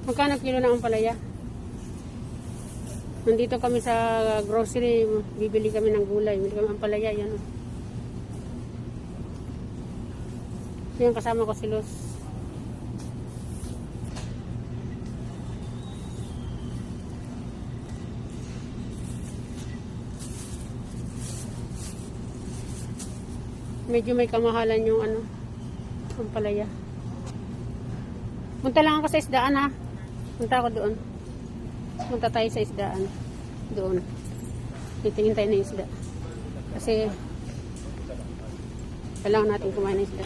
Magkano kilo ng ampalaya? Nandito kami sa grocery, bibili kami ng gulay. Bibili kami ng ampalaya, yan. Yan, kasama ko si Luz. Medyo may kamahalan yung ampalaya. Punta lang ako sa isdaan, ha. Punta ako doon. Punta tayo sa isdaan. Doon. Titingin tayo ng isda. Kasi kailangan natin kumain ng isda.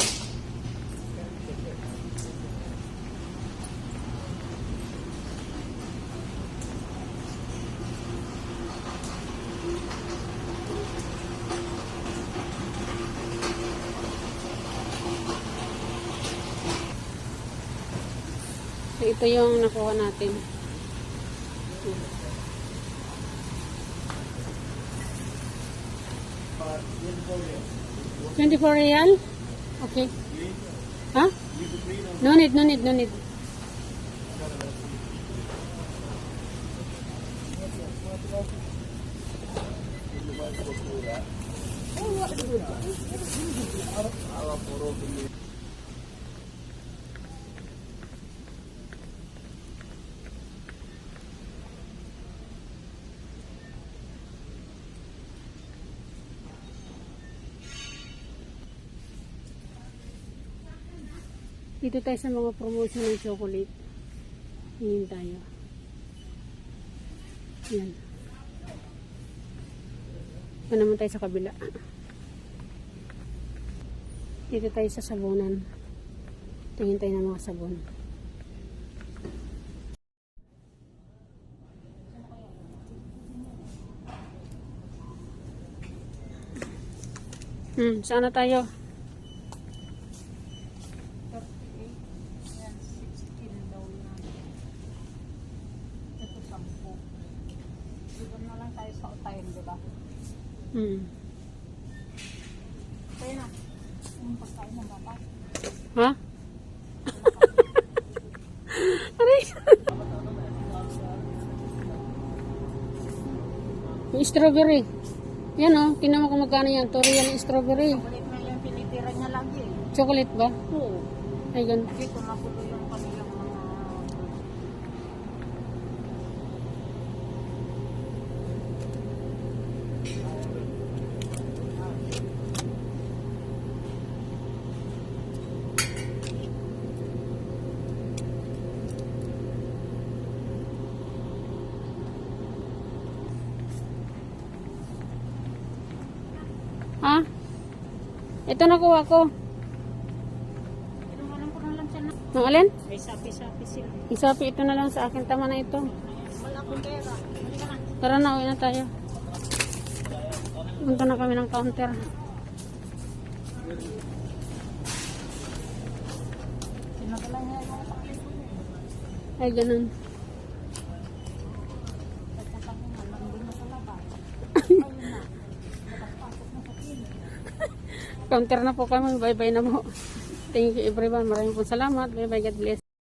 So, ito yung nakuha natin. 24 real? Okay. Huh? No need. Dito tayo sa mga promotion ng chocolate. Hingin tayo. Yan. Ito naman tayo sa kabila. Dito tayo sa sabunan. Tingin tayo ng mga sabon. Saan na tayo? Kaya na, yung pagkain ng bata. Ha? Aray! Yung strawberry. Yan o, tingnan mo kung magkano yan. Torian strawberry. Chocolate na yung pinitira niya lagi. Chocolate ba? Oo. Ay, ganun. Kasi kumakulo yung kanilang mga... Ha? Ito nakuha ko. Inumanan ko na lang siya na. Ang alin? May sapi-sapi sila. Isapi ito na lang sa akin. Tama na ito. Wala akong pera. Hindi ka na. Tara na, uwi na tayo. Punta na kami ng counter. Sinagala niya yung sakit. Ay, ganun. Nagpunta ko nga, nandun na sa labas. Ayun na. Nakapasok na sa kilo. Counter na po kami. Bye-bye na po. Thank you everyone. Maraming po salamat. Bye-bye. God bless.